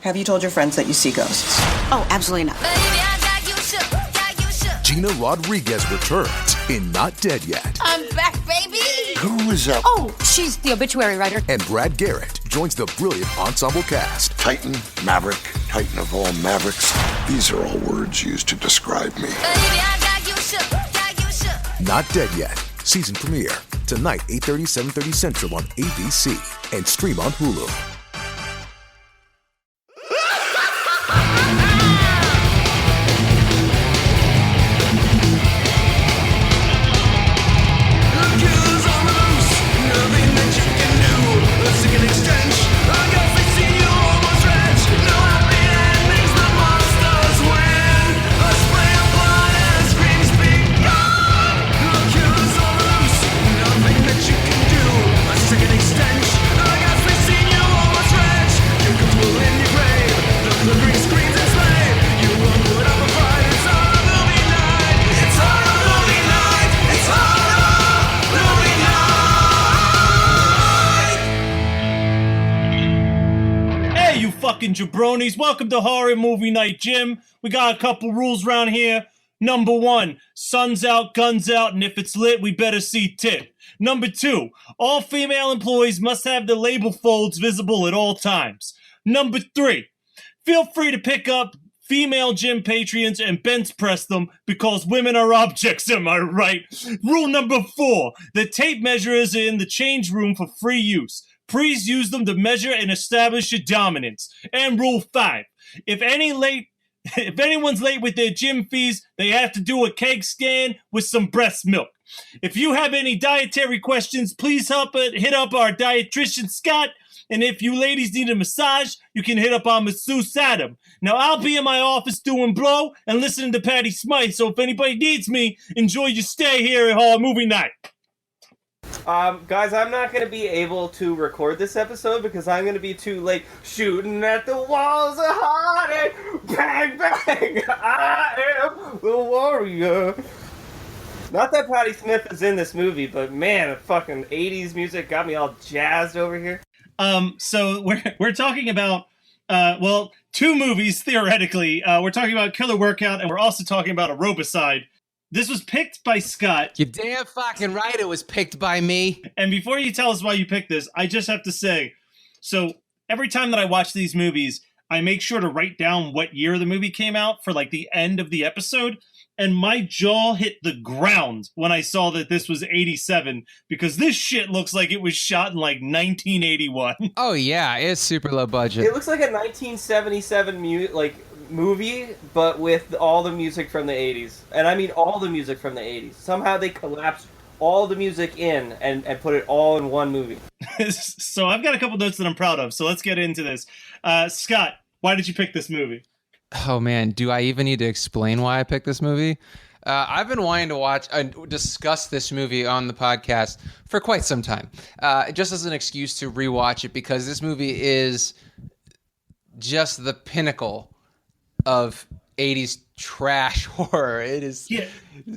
Have you told your friends that you see ghosts? Oh, absolutely not. Gina Rodriguez returns in Not Dead Yet. I'm back, baby! Who is up? Oh, she's the obituary writer. And Brad Garrett joins the brilliant ensemble cast. Titan, Maverick, Titan of all Mavericks. These are all words used to describe me. Not Dead Yet. Season premiere. Tonight, 8:30, 7:30 Central on ABC. And stream on Hulu. Jabronis, welcome to Horror Movie Night, Jim. We got a couple rules around here. Number 1, sun's out, guns out, and if it's lit, we better see tit. Number 2, all female employees must have the label folds visible at all times. Number 3, feel free to pick up female Jim Patreons and bench press them because women are objects, am I right? Rule number 4, the tape measures are in the change room for free use. Please use them to measure and establish your dominance. And rule 5, if anyone's late with their gym fees, they have to do a keg scan with some breast milk. If you have any dietary questions, please hit up our dietitian, Scott. And if you ladies need a massage, you can hit up our masseuse, Adam. Now, I'll be in my office doing blow and listening to Patty Smythe, so if anybody needs me, enjoy your stay here at Horror Movie Night. Guys, I'm not going to be able to record this episode because I'm going to be too late. Shooting at the walls of heartache, bang, bang, I am the warrior. Not that Patti Smith is in this movie, but man, the fucking 80s music got me all jazzed over here. So we're talking about, two movies, theoretically. We're talking about Killer Workout, and we're also talking about Aerobicide. This was picked by Scott. You're damn fucking right it was picked by me. And before you tell us why you picked this, I just have to say, so every time that I watch these movies, I make sure to write down what year the movie came out for like the end of the episode. And my jaw hit the ground when I saw that this was 87 because this shit looks like it was shot in like 1981. Oh yeah, it's super low budget. It looks like a 1977 movie, but with all the music from the 80s. And I mean all the music from the 80s. Somehow they collapsed all the music in and put it all in one movie. So I've got a couple notes that I'm proud of, so let's get into this. Scott, why did you pick this movie? Oh man, do I even need to explain why I picked this movie? I've been wanting to discuss this movie on the podcast for quite some time. Just as an excuse to rewatch it because this movie is just the pinnacle of 80s trash horror. It is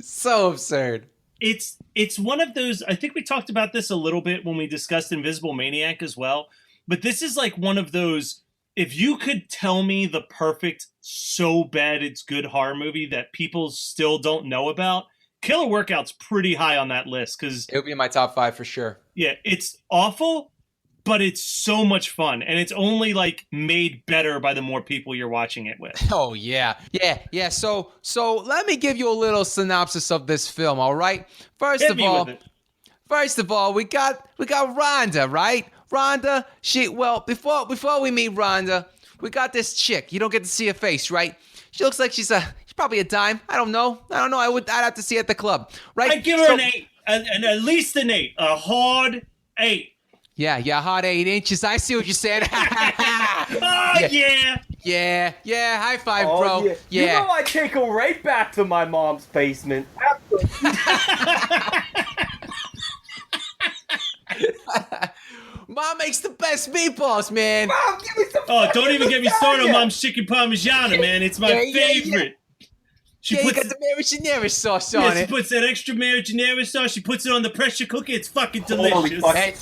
so absurd. It's one of those, I think we talked about this a little bit when we discussed Invisible Maniac as well, but this is like one of those, if you could tell me the perfect so bad it's good horror movie that people still don't know about, Killer Workout's pretty high on that list because it would be in my top 5 for sure. Yeah, it's awful, but it's so much fun, and it's only like made better by the more people you're watching it with. Oh yeah. So let me give you a little synopsis of this film. All right. First of all, we got Rhonda, right? Rhonda, before we meet Rhonda, we got this chick. You don't get to see her face, right? She looks like she's probably a dime. I don't know. I'd have to see her at the club, right? I'd give her an 8, and at least an 8, a hard 8. Yeah, hard 8 inches. I see what you're saying. Yeah. High five, bro. Yeah. You know I take her right back to my mom's basement. Mom makes the best meatballs, man. Mom, give me some. Oh, don't even get me started on Mom's chicken parmigiana, man. It's my favorite. She you puts got the marinara sauce yeah, on she it. puts that extra marinara sauce. She puts it on the pressure cooker. It's fucking delicious. fuck. It's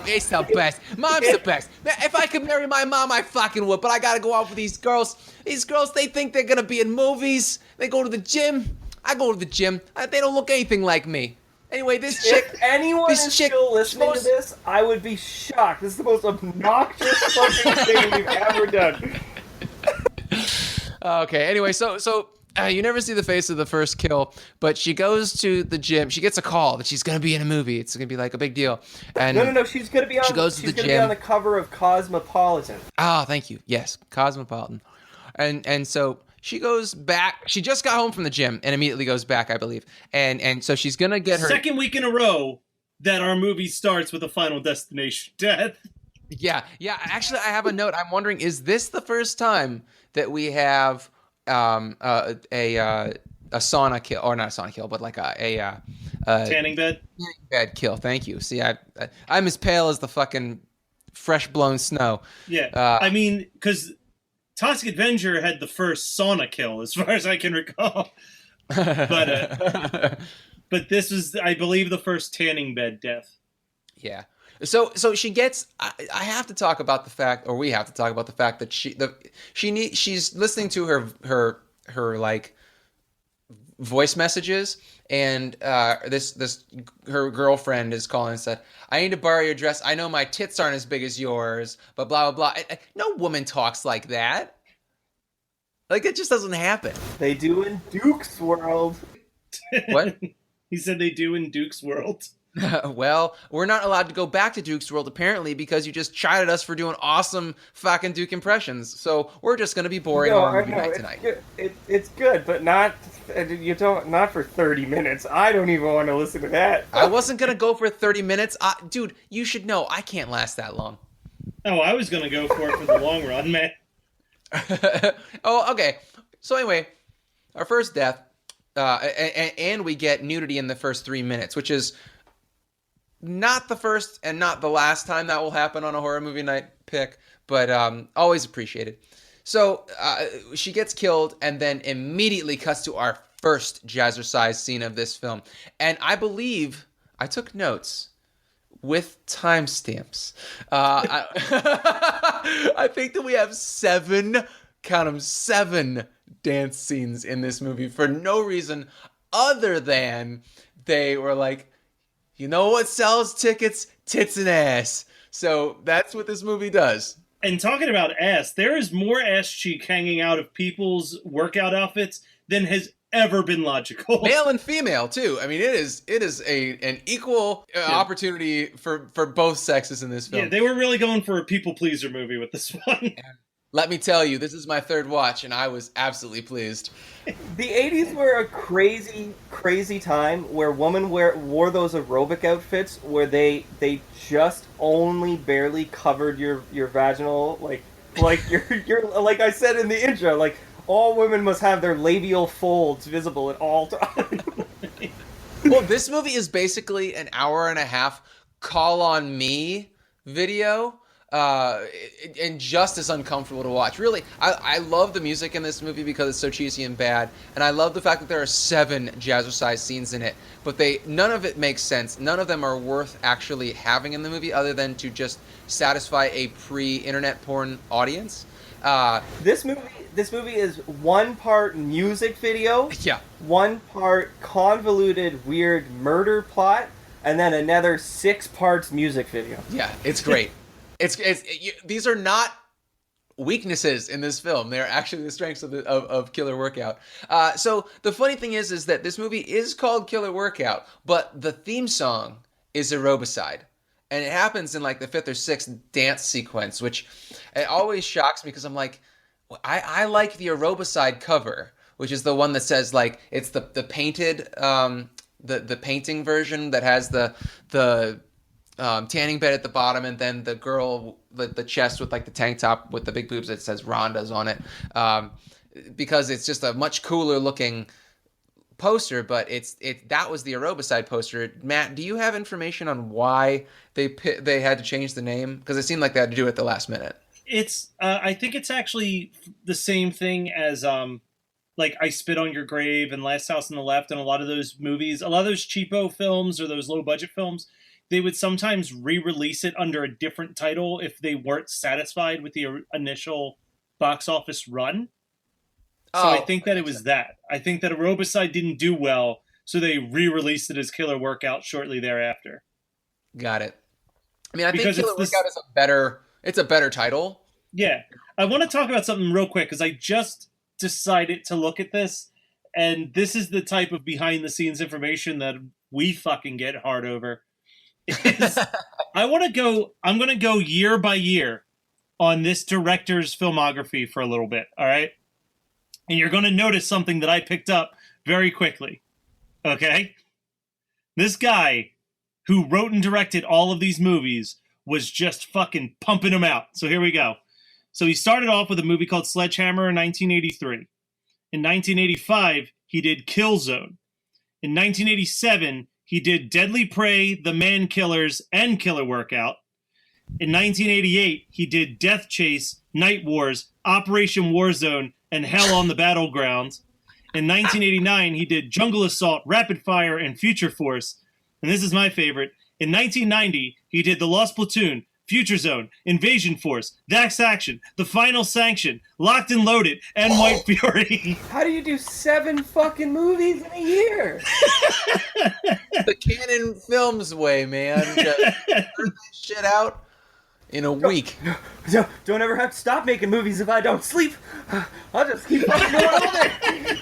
it's the best. Mom's the best. Man, if I could marry my mom, I fucking would. But I gotta go out with these girls. These girls, they think they're gonna be in movies. They go to the gym. I go to the gym. They don't look anything like me. Anyway, this chick. If anyone this is chick still listening to supposed- this, I would be shocked. This is the most obnoxious fucking thing we've ever done. Okay. Anyway, so you never see the face of the first kill, but she goes to the gym. She gets a call that she's gonna be in a movie. It's gonna be like a big deal. And No. She's gonna be on. She goes to she's the gonna gym. be on the cover of Cosmopolitan. Oh, thank you. Yes, Cosmopolitan. And so she goes back. She just got home from the gym and immediately goes back, I believe. And so she's gonna get her Second week in a row that our movie starts with a Final Destination death. Yeah. Actually, I have a note. I'm wondering, is this the first time that we have a sauna kill, or not a sauna kill, but like a Tanning bed. bad kill? Thank you. See, I'm as pale as the fucking fresh blown snow. Yeah, I mean, because Toxic Avenger had the first sauna kill, as far as I can recall. But this was, I believe, the first tanning bed death. Yeah. So she gets. I have to talk about the fact, or we have to talk about the fact that she's listening to her like voice messages, and this her girlfriend is calling and said, "I need to borrow your dress. I know my tits aren't as big as yours, but blah blah blah." No woman talks like that. Like, it just doesn't happen. They do in Duke's World. What? He said they do in Duke's World. Well, we're not allowed to go back to Duke's World, apparently, because you just chided us for doing awesome fucking Duke impressions. So we're just going to be boring horror movie night tonight. It's good, but not for 30 minutes. I don't even want to listen to that. I wasn't going to go for 30 minutes. Dude, you should know, I can't last that long. Oh, I was going to go for it for the long run, man. Oh, okay. So anyway, our first death, and we get nudity in the first 3 minutes, which is not the first and not the last time that will happen on a horror movie night pick, but always appreciated. So she gets killed and then immediately cuts to our first jazzercise scene of this film. And I believe I took notes with timestamps. I think that we have 7, count them, 7 dance scenes in this movie for no reason other than they were like, you know what sells tickets? Tits and ass. So that's what this movie does. And talking about ass, there is more ass cheek hanging out of people's workout outfits than has ever been logical. Male and female too. I mean, it is an equal opportunity for both sexes in this film. Yeah, they were really going for a people pleaser movie with this one. Let me tell you, this is my 3rd watch, and I was absolutely pleased. The 80s were a crazy, crazy time where women wore those aerobic outfits where they just only barely covered your vaginal, like your like I said in the intro, like all women must have their labial folds visible at all times. Well, this movie is basically an hour and a half Call on Me video. And just as uncomfortable to watch. Really, I love the music in this movie because it's so cheesy and bad, and I love the fact that there are 7 jazzercise scenes in it, but none of it makes sense. None of them are worth actually having in the movie other than to just satisfy a pre-internet porn audience. This movie is 1 part music video, Yeah. 1 part convoluted weird murder plot, and then another 6 parts music video. Yeah, it's great. These are not weaknesses in this film. They're actually the strengths of Killer Workout. So the funny thing is that this movie is called Killer Workout, but the theme song is Aerobicide. And it happens in like the 5th or 6th dance sequence, which it always shocks me because I'm like, I like the Aerobicide cover, which is the one that says like, it's the painted, the painting version that has the tanning bed at the bottom, and then the girl, the chest with like the tank top with the big boobs that says Ronda's on it, because it's just a much cooler looking poster. But that was the Aerobicide poster. Matt, do you have information on why they had to change the name? Because it seemed like they had to do it at the last minute. It's I think it's actually the same thing as like I Spit on Your Grave and Last House on the Left and a lot of those movies, a lot of those cheapo films or those low budget films, they would sometimes re-release it under a different title if they weren't satisfied with the initial box office run. So I think that it was that. I think that Aerobicide didn't do well, so they re-released it as Killer Workout shortly thereafter. Got it. I mean, I think Because Killer Workout is a better title. Yeah. I want to talk about something real quick because I just decided to look at this, and this is the type of behind-the-scenes information that we fucking get hard over. I'm going to go year by year on this director's filmography for a little bit, all right? And you're going to notice something that I picked up very quickly, okay? This guy who wrote and directed all of these movies was just fucking pumping them out. So here we go. So he started off with a movie called Sledgehammer in 1983. In 1985, he did Killzone. In 1987, he did Deadly Prey, The Man Killers, and Killer Workout. In 1988, he did Death Chase, Night Wars, Operation Warzone, and Hell on the Battlegrounds. In 1989, he did Jungle Assault, Rapid Fire, and Future Force. And this is my favorite. In 1990, he did The Lost Platoon, Future Zone, Invasion Force, Dax Action, The Final Sanction, Locked and Loaded, and White Fury. How do you do 7 fucking movies in a year? The Canon Films way, man. Just turn that shit out in a week. Don't ever have to stop making movies if I don't sleep. I'll just keep fucking going all day.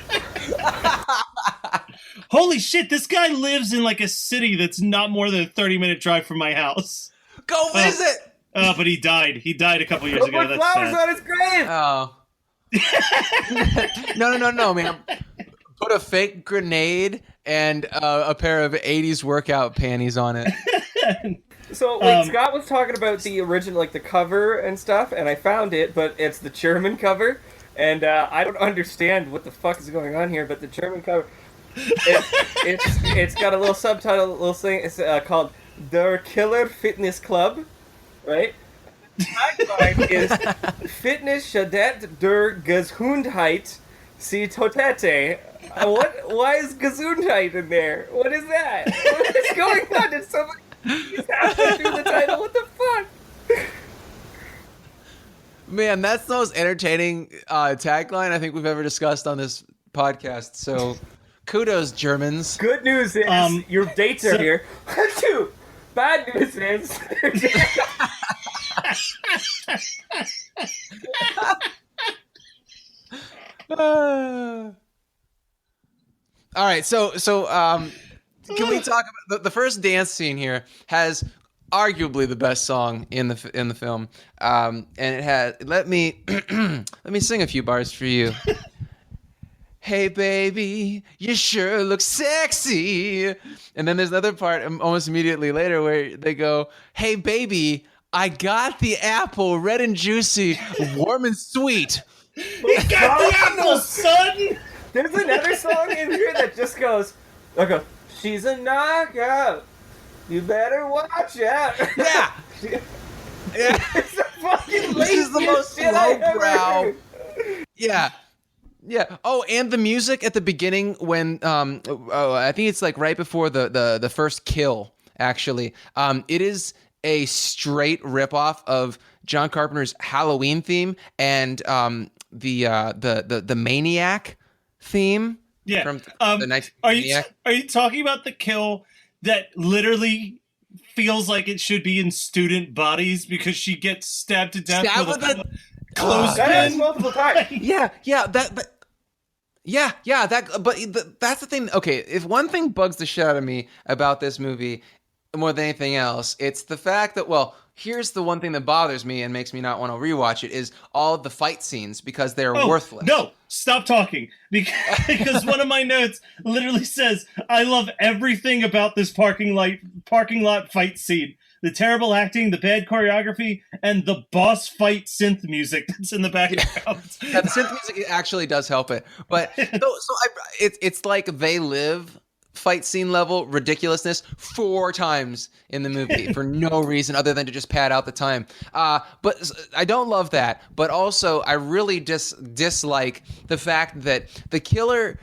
Holy shit, this guy lives in like a city that's not more than a 30-minute drive from my house. Go visit! But he died. He died a couple years ago. Put That's flowers sad. on his grave! Oh. No, man. Put a fake grenade and a pair of 80s workout panties on it. So, Scott was talking about the original, like, the cover and stuff, and I found it, but it's the German cover, and I don't understand what the fuck is going on here, but the German cover, it's got a little subtitle, a little thing, it's called Der Killer Fitness Club, right? The tagline is Fitness schadet der Gesundheit sie Totete. Why is Gesundheit in there? What is that? What is going on? Did somebody halfway through the title? What the fuck? Man, that's the most entertaining tagline I think we've ever discussed on this podcast. So, kudos, Germans. Good news is your dates are here. Two. Bad news is all right, so can we talk about the first dance scene here? Has arguably the best song in the film, and it has. Let me sing a few bars for you. Hey baby, you sure look sexy. And then there's another part almost immediately later where they go, hey baby, I got the apple, red and juicy, warm and sweet. He got the apple, son! There's another song in here that just goes, she's a knockout. You better watch out. Yeah. Yeah. It's the fucking This is the most lowbrow. Yeah. Yeah. Oh, and the music at the beginning when I think it's like right before the first kill. Actually, it is a straight ripoff of John Carpenter's Halloween theme and the Maniac theme. Yeah. From the Maniac. Are you talking about the kill that literally feels like it should be in student bodies because she gets stabbed to death with a clothespin? That happens multiple times. That's the thing. Okay, if one thing bugs the shit out of me about this movie more than anything else, it's the fact that, well, here's the one thing that bothers me and makes me not want to rewatch it is all of the fight scenes because they're worthless. No, stop talking. Because one of my notes literally says, I love everything about this parking lot fight scene. The terrible acting, the bad choreography, and the boss fight synth music that's in the background. Yeah, the synth music actually does help it. But it's like they live fight scene level ridiculousness 4 times in the movie for no reason other than to just pad out the time. But I don't love that. But also, I really dislike the fact that the killer.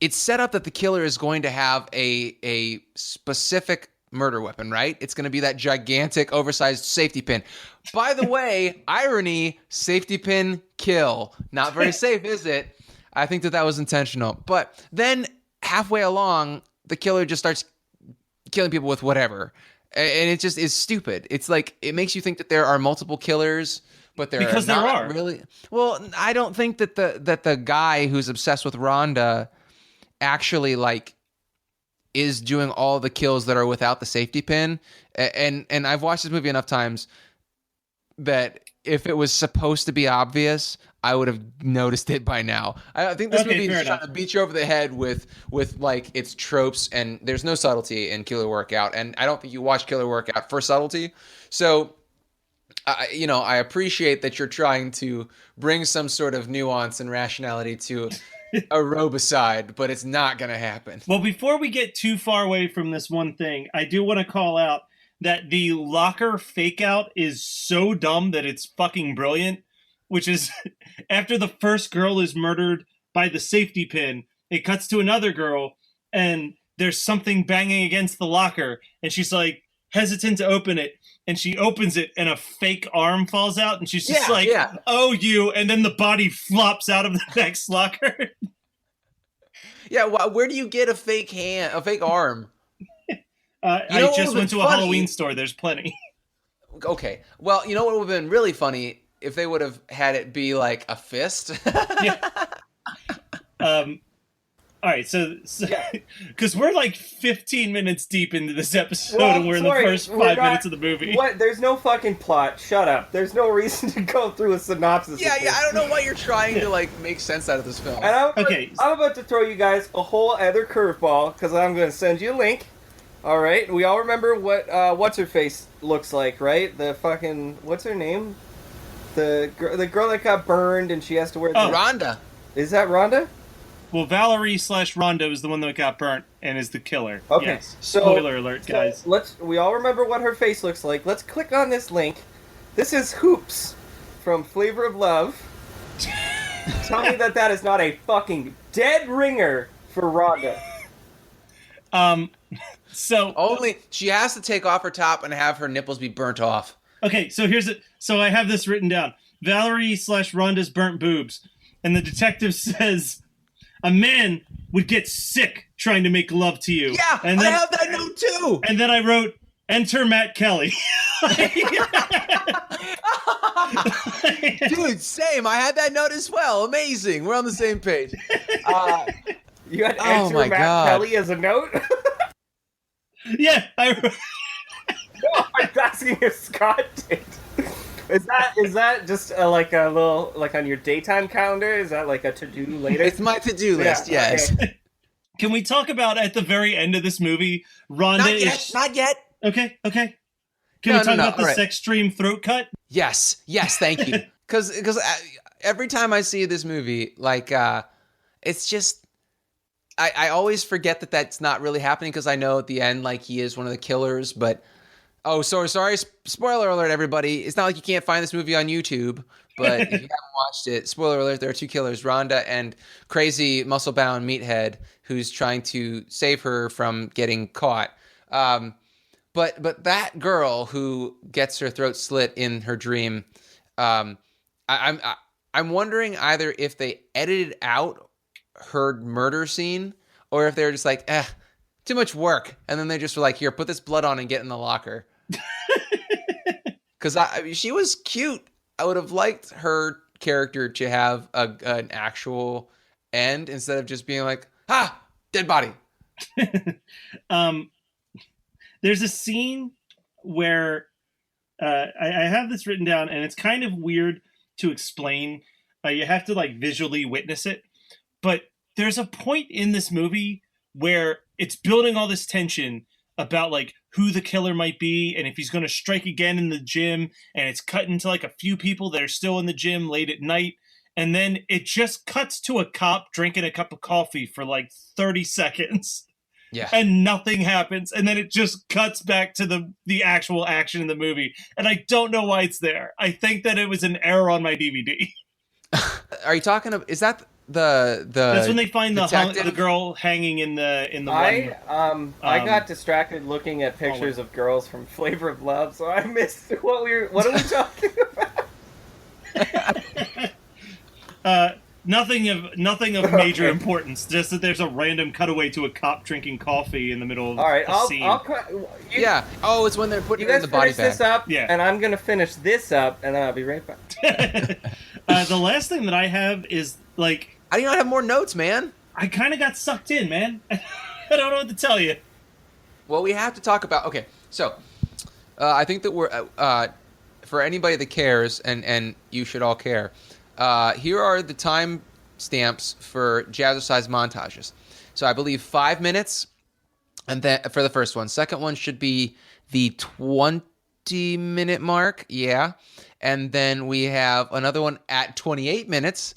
It's set up that the killer is going to have a specific murder weapon, right? It's going to be that gigantic, oversized safety pin. By the way, irony, safety pin, kill. Not very safe, is it? I think that was intentional. But then halfway along, the killer just starts killing people with whatever. And it just is stupid. It's like, it makes you think that there are multiple killers, but there are really. Well, I don't think that the guy who's obsessed with Rhonda actually like is doing all the kills that are without the safety pin. And I've watched this movie enough times that if it was supposed to be obvious, I would have noticed it by now. I think this movie is trying to beat you over the head with like its tropes, and there's no subtlety in Killer Workout. And I don't think you watch Killer Workout for subtlety. So, I appreciate that you're trying to bring some sort of nuance and rationality to Aerobicide, but it's not going to happen. Well, before we get too far away from this one thing, I do want to call out that the locker fake out is so dumb that it's fucking brilliant, which is after the first girl is murdered by the safety pin, it cuts to another girl and there's something banging against the locker and she's like hesitant to open it. And she opens it, and a fake arm falls out, and she's just "Oh, you!" And then the body flops out of the next locker. Yeah, where do you get a fake hand, a fake arm? I just went to a Halloween store. There's plenty. Okay, well, you know what would have been really funny if they would have had it be like a fist. Yeah. All right, so because we're like 15 minutes deep into this episode, and we're in the first 5 minutes of the movie. What? There's no fucking plot. Shut up. There's no reason to go through a synopsis. Yeah. I don't know why you're trying to like make sense out of this film. And I'm about to throw you guys a whole other curveball because I'm going to send you a link. All right, we all remember what what's her face looks like, right? The fucking what's her name? The girl that got burned and she has to wear. Rhonda. Is that Rhonda? Well, Valerie/Rhonda is the one that got burnt and is the killer. Okay. Yes. Spoiler alert, guys. We all remember what her face looks like. Let's click on this link. This is Hoops from Flavor of Love. Tell me that is not a fucking dead ringer for Rhonda. So only she has to take off her top and have her nipples be burnt off. Okay, so here's it. So I have this written down. Valerie/Rhonda's burnt boobs, and the detective says, "A man would get sick trying to make love to you." Yeah, and then, I have that note too. And then I wrote, "Enter Matt Kelly." Dude, same. I had that note as well. Amazing. We're on the same page. You had Enter Matt Kelly as a note? Yeah, I wrote. No, I'm asking if Scott did. Is that just like a little, like on your daytime calendar? Is that like a to-do later? It's my to-do list, yes. Okay. Can we talk about at the very end of this movie, Rhonda Not yet. Okay. Can we talk about the sex stream throat cut? Yes, thank you. Because every time I see this movie, like, it's just, I always forget that that's not really happening because I know at the end, like, he is one of the killers, but... Oh, sorry. Spoiler alert, everybody. It's not like you can't find this movie on YouTube, but if you haven't watched it, spoiler alert, there are 2 killers, Rhonda and crazy muscle-bound meathead who's trying to save her from getting caught. But that girl who gets her throat slit in her dream, I'm wondering either if they edited out her murder scene or if they're just like, too much work. And then they just were like, here, put this blood on and get in the locker. Because she was cute. I would have liked her character to have an actual end instead of just being like, dead body. There's a scene where I have this written down, and it's kind of weird to explain. You have to like visually witness it. But there's a point in this movie where it's building all this tension about like who the killer might be and if he's going to strike again in the gym, and it's cut into like a few people that are still in the gym late at night, and then it just cuts to a cop drinking a cup of coffee for like 30 seconds. Yeah. and nothing happens, and then it just cuts back to the actual action in the movie, and I don't know why it's there. I think that it was an error on my DVD. Are you talking about? Is that the? That's when they find detective? the girl hanging in the I got distracted looking at pictures of girls from Flavor of Love, so I missed what are we talking about? Nothing of major importance. Just that there's a random cutaway to a cop drinking coffee in the middle of All right, a scene. Yeah. Oh, it's when they're putting You it in guys the body finish this bag. up, Yeah. and I'm gonna finish this up, and then I'll be right back. The last thing that I have is like How do you not have more notes, man? I kind of got sucked in, man. I don't know what to tell you. Well, we have to talk about. Okay, so I think that we're for anybody that cares, and you should all care. Here are the time stamps for jazzercise montages. So I believe 5 minutes, and then for the first one. Second one should be the 20-minute mark. Yeah. And then we have another one at 28 minutes.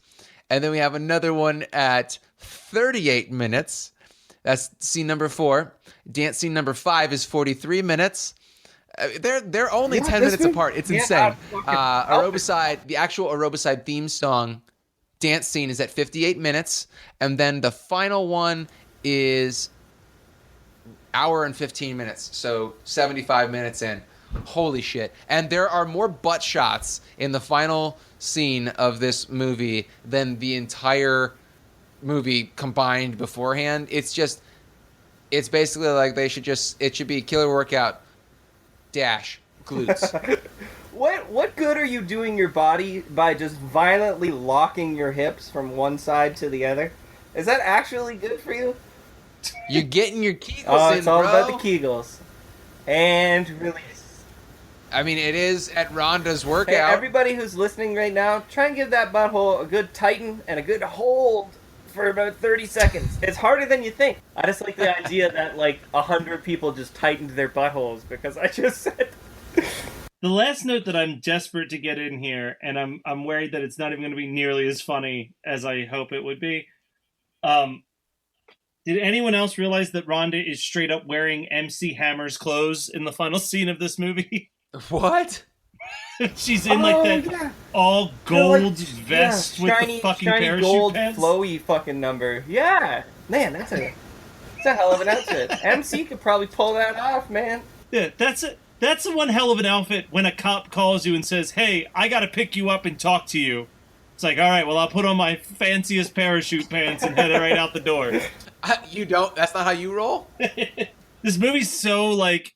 And then we have another one at 38 minutes. That's scene number 4. Dance scene number 5 is 43 minutes. They're only 10 minutes apart. It's insane. Aerobicide, the actual Aerobicide theme song dance scene is at 58 minutes. And then the final one is hour and 15 minutes. So 75 minutes in. Holy shit. And there are more butt shots in the final scene of this movie than the entire movie combined beforehand. It's basically like it should be killer workout dash glutes. What good are you doing your body by just violently locking your hips from one side to the other? Is that actually good for you? You're getting your Kegels in, it's all bro. about the Kegels. And release. I mean, it is at Rhonda's Hey, workout. everybody who's listening right now, try and give that butthole a good tighten and a good hold for about 30 seconds. It's harder than you think. I just like the idea that, like, 100 people just tightened their buttholes because I just said... The last note that I'm desperate to get in here, and I'm worried that it's not even going to be nearly as funny as I hope it would be. Did anyone else realize that Rhonda is straight up wearing MC Hammer's clothes in the final scene of this movie? What? She's in all gold vest with the fucking shiny parachute gold pants. flowy fucking number. Yeah, man, that's a hell of an outfit. MC could probably pull that off, man. Yeah, that's one hell of an outfit when a cop calls you and says, "Hey, I gotta pick you up and talk to you." It's like, all right, well, I'll put on my fanciest parachute pants and head right out the door. You don't? That's not how you roll? This movie's so, like,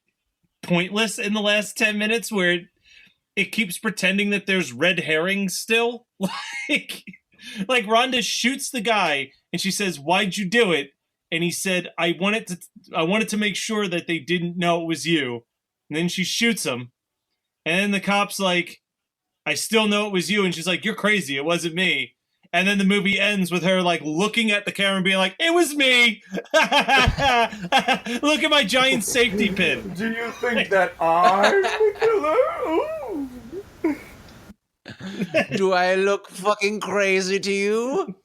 pointless in the last 10 minutes where it keeps pretending that there's red herrings still. like Rhonda shoots the guy and she says, "Why'd you do it?" And he said, I wanted to make sure that they didn't know it was you. And then she shoots him. And then the cop's like, "I still know it was you." And she's like, "You're crazy. It wasn't me." And then the movie ends with her, like, looking at the camera and being like, "It was me. Look at my giant safety pin." Do you think that I'm the killer? Ooh. Do I look fucking crazy to you?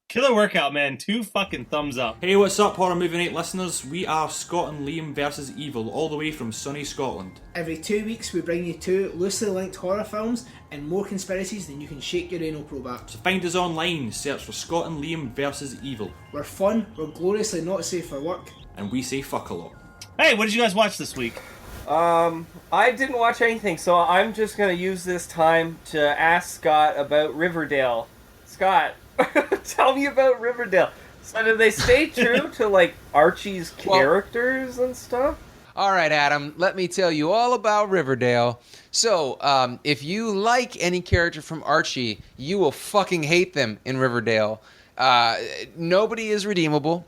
Killer workout, man. 2 fucking thumbs up. Hey, what's up, Horror Movie Night listeners? We are Scott and Liam versus Evil, all the way from sunny Scotland. Every 2 weeks we bring you 2 loosely linked horror films and more conspiracies than you can shake your anal probe at. So find us online, search for Scott and Liam versus Evil. We're fun, we're gloriously not safe for work. And we say fuck a lot. Hey, what did you guys watch this week? I didn't watch anything, so I'm just gonna use this time to ask Scott about Riverdale. Scott, tell me about Riverdale. So do they stay true to, like, Archie's characters and stuff? All right, Adam, let me tell you all about Riverdale. So, if you like any character from Archie, you will fucking hate them in Riverdale. Nobody is redeemable.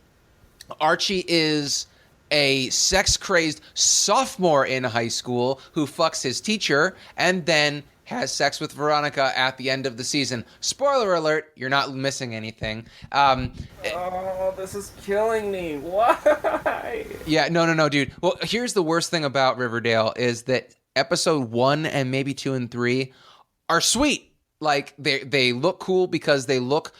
Archie is a sex-crazed sophomore in high school who fucks his teacher and then has sex with Veronica at the end of the season. Spoiler alert, you're not missing anything. Oh, this is killing me. Why? Yeah, no, dude. Well, here's the worst thing about Riverdale is that episode 1 and maybe 2 and 3 are sweet. like they look cool because they look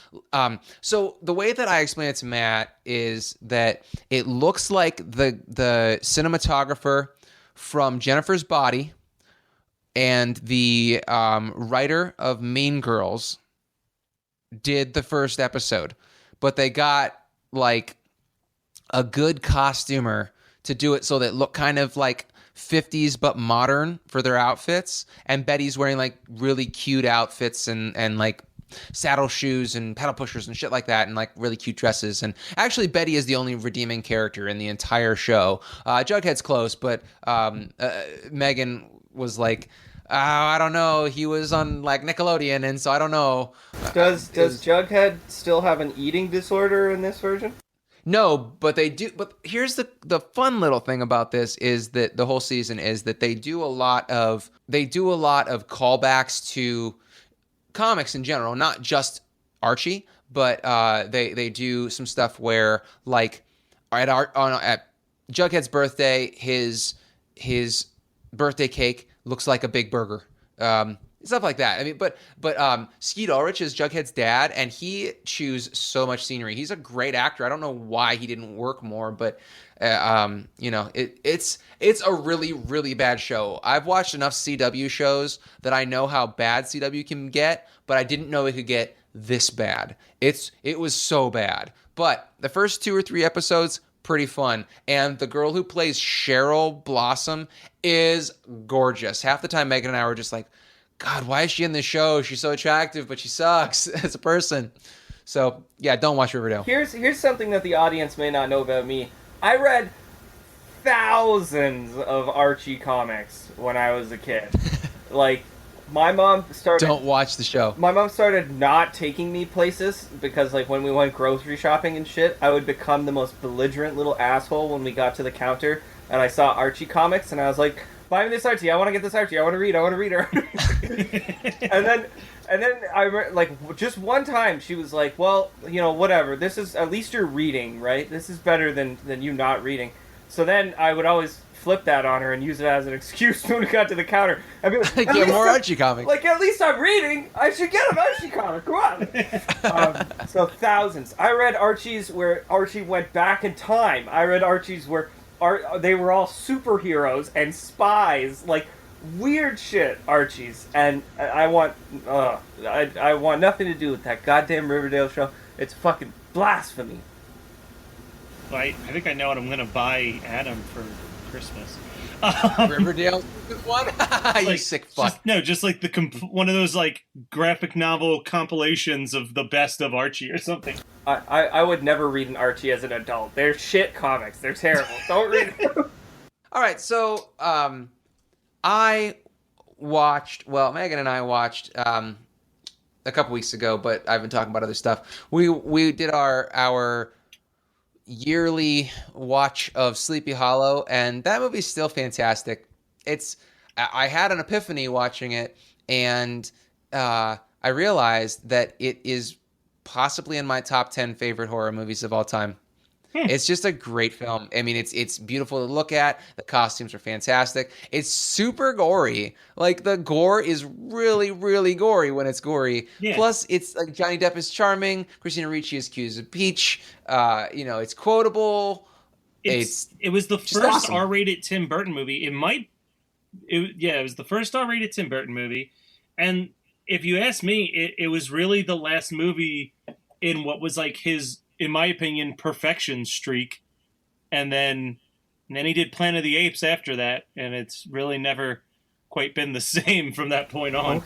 so the way that I explain it to Matt is that it looks like the cinematographer from Jennifer's Body and the writer of Mean Girls did the first episode, but they got like a good costumer to do it so that it looked kind of like 50s but modern for their outfits, and Betty's wearing like really cute outfits and like saddle shoes and pedal pushers and shit like that, and like really cute dresses. And actually Betty is the only redeeming character in the entire show. Jughead's close, but Megan was like, oh, I don't know, he was on like Nickelodeon, and so I don't know. Does Jughead still have an eating disorder in this version? No, but they do. But here's the fun little thing about this is that the whole season is that they do a lot of callbacks to comics in general, not just Archie, but they do some stuff where like at Jughead's birthday, his birthday cake looks like a big burger. Stuff like that. I mean, but Skeet Ulrich is Jughead's dad, and he chews so much scenery. He's a great actor. I don't know why he didn't work more, but it's a really, really bad show. I've watched enough CW shows that I know how bad CW can get, but I didn't know it could get this bad. It was so bad. But the first 2 or 3 episodes, pretty fun. And the girl who plays Cheryl Blossom is gorgeous. Half the time Megan and I were just like, God, why is she in this show? She's so attractive, but she sucks as a person. So, yeah, don't watch Riverdale. Here's something that the audience may not know about me. I read thousands of Archie comics when I was a kid. Like, my mom started... Don't watch the show. My mom started not taking me places because, like, when we went grocery shopping and shit, I would become the most belligerent little asshole when we got to the counter and I saw Archie comics, and I was like... Buy me this Archie. I want to get this Archie. I want to read. And then like just one time she was like, well, you know, whatever. This is at least you're reading, right? This is better than you not reading. So then I would always flip that on her and use it as an excuse when we got to the counter. I'd be like, get more Archie comics. Like, at least I'm reading. I should get an Archie comic. Come on. So thousands. I read Archies where Archie went back in time. I read Archies where they were all superheroes and spies, like weird shit, Archies, and I want nothing to do with that goddamn Riverdale show. It's fucking blasphemy. Well, I think I know what I'm gonna buy Adam for Christmas. Riverdale one? You sick fuck. Just like one of those like graphic novel compilations of the best of Archie or something. I would never read an Archie as an adult. They're shit comics. They're terrible. Don't read them. All right, so Megan and I watched a couple weeks ago, but I've been talking about other stuff. We did our yearly watch of Sleepy Hollow, and that movie's still fantastic. I had an epiphany watching it, and I realized that it is possibly in my top 10 favorite horror movies of all time. It's just a great film. I mean, it's beautiful to look at. The costumes are fantastic. It's super gory. Like, the gore is really, really gory when it's gory. Yeah. Plus, it's like Johnny Depp is charming. Christina Ricci is cute as a peach. It's quotable. It was the first awesome. R-rated Tim Burton movie. It was the first R-rated Tim Burton movie. And if you ask me, it was really the last movie in what was like his, in my opinion, perfection streak. And then he did Planet of the Apes after that, and it's really never quite been the same from that point on.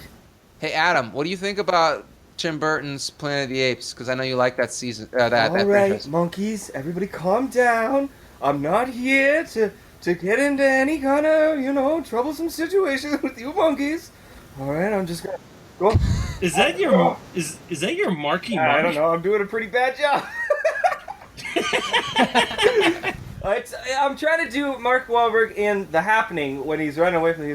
Hey, Adam, what do you think about Tim Burton's Planet of the Apes? Because I know you like that season. All right, monkeys, everybody calm down. I'm not here to get into any kind of, troublesome situation with you monkeys. All right, I'm just going to go. Is that your Marky Mark? I don't know. I'm doing a pretty bad job. I'm trying to do Mark Wahlberg in The Happening when he's running away from.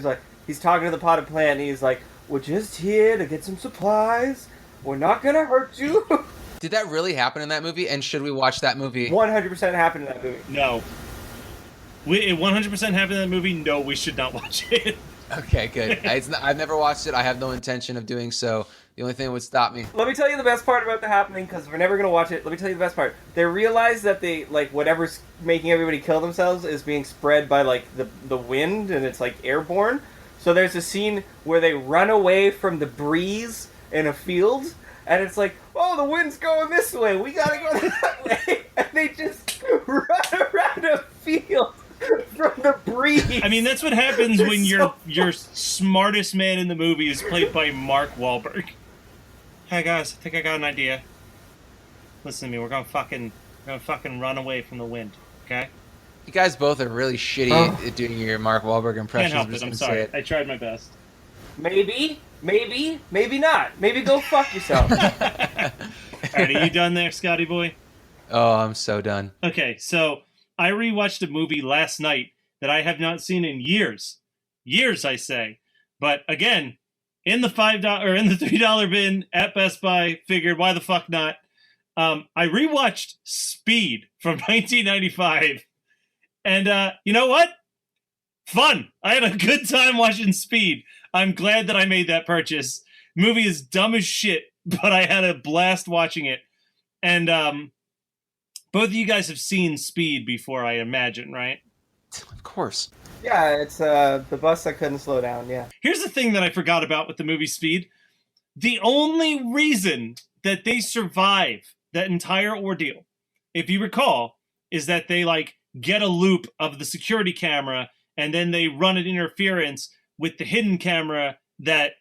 He's talking to the potted plant, and he's like, "We're just here to get some supplies. We're not gonna hurt you." Did that really happen in that movie? And should we watch that movie? 100% happened in that movie. No. It 100% happened in that movie. No, we should not watch it. Okay, good. I've never watched it. I have no intention of doing so. The only thing that would stop me. Let me tell you the best part about The Happening, because we're never going to watch it. Let me tell you the best part. They realize that whatever's making everybody kill themselves is being spread by, the wind, and it's, airborne. So there's a scene where they run away from the breeze in a field, and it's like, oh, the wind's going this way, we gotta go that way. And they just run around a field from the breeze. I mean, that's what happens when your smartest man in the movie is played by Mark Wahlberg. Hey guys, I think I got an idea. Listen to me, we're gonna fucking run away from the wind, okay? You guys both are really shitty at doing your Mark Wahlberg impressions. Can't help it, I'm sorry. I tried my best. Maybe not. Maybe go fuck yourself. Alright, are you done there, Scotty boy? Oh, I'm so done. Okay, so I rewatched a movie last night that I have not seen in years. Years, I say. But again, in the $5 or in the $3 bin at Best Buy, figured why the fuck not. I rewatched Speed from 1995. And you know what? Fun. I had a good time watching Speed. I'm glad that I made that purchase. Movie is dumb as shit, but I had a blast watching it. And both of you guys have seen Speed before, I imagine, right? Of course. Yeah, it's the bus that couldn't slow down, yeah. Here's the thing that I forgot about with the movie Speed. The only reason that they survive that entire ordeal, if you recall, is that they get a loop of the security camera and then they run an interference with the hidden camera that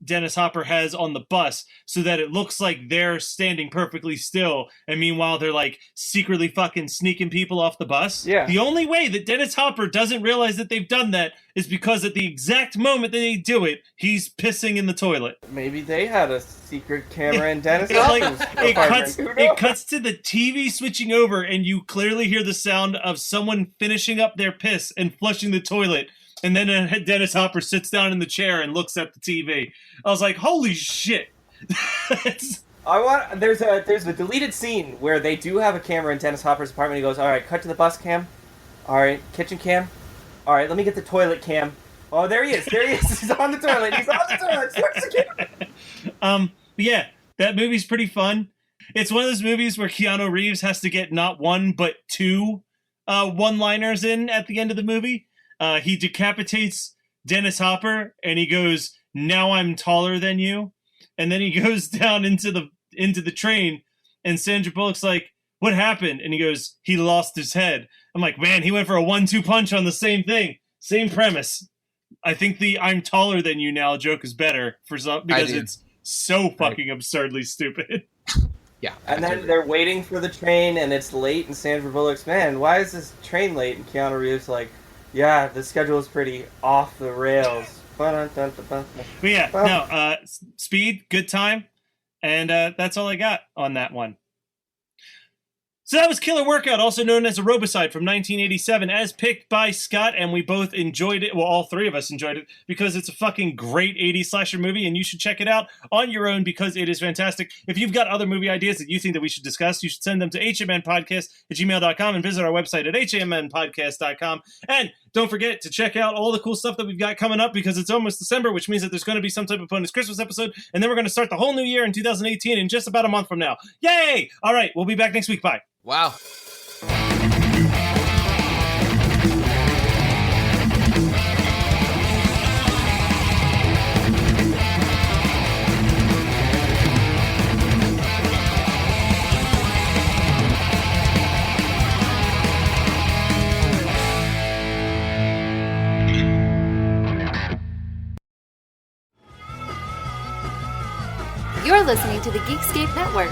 Dennis Hopper has on the bus, so that it looks like they're standing perfectly still, and meanwhile they're secretly fucking sneaking people off the bus. Yeah. The only way that Dennis Hopper doesn't realize that they've done that is because at the exact moment that they do it, he's pissing in the toilet. Maybe they had a secret camera in Dennis Hopper's apartment. It cuts to the TV switching over, and you clearly hear the sound of someone finishing up their piss and flushing the toilet. And then Dennis Hopper sits down in the chair and looks at the TV. I was like, holy shit. There's a deleted scene where they do have a camera in Dennis Hopper's apartment. He goes, all right, cut to the bus cam. All right, kitchen cam. All right, let me get the toilet cam. Oh, there he is. He's on the toilet. Switch the camera. Yeah, that movie's pretty fun. It's one of those movies where Keanu Reeves has to get not one, but two one-liners in at the end of the movie. He decapitates Dennis Hopper, and he goes, "Now I'm taller than you." And then he goes down into the train, and Sandra Bullock's like, "What happened?" And he goes, "He lost his head." I'm like, man, he went for a 1-2 punch on the same thing, same premise. I think the "I'm taller than you now" joke is better because it's so fucking absurdly stupid. Yeah. And then they're waiting for the train, and it's late, and Sandra Bullock's, man, why is this train late? And Keanu Reeves like, yeah, the schedule is pretty off the rails. But yeah, no, Speed, good time. And that's all I got on that one. So that was Killer Workout, also known as Aerobicide from 1987, as picked by Scott, and we both enjoyed it. Well, all three of us enjoyed it because it's a fucking great 80s slasher movie, and you should check it out on your own because it is fantastic. If you've got other movie ideas that you think that we should discuss, you should send them to hmnpodcast@gmail.com and visit our website at hmnpodcast.com. And don't forget to check out all the cool stuff that we've got coming up because it's almost December, which means that there's going to be some type of bonus Christmas episode, and then we're going to start the whole new year in 2018 in just about a month from now. Yay! All right, we'll be back next week. Bye. Wow. You're listening to the Geekscape Network.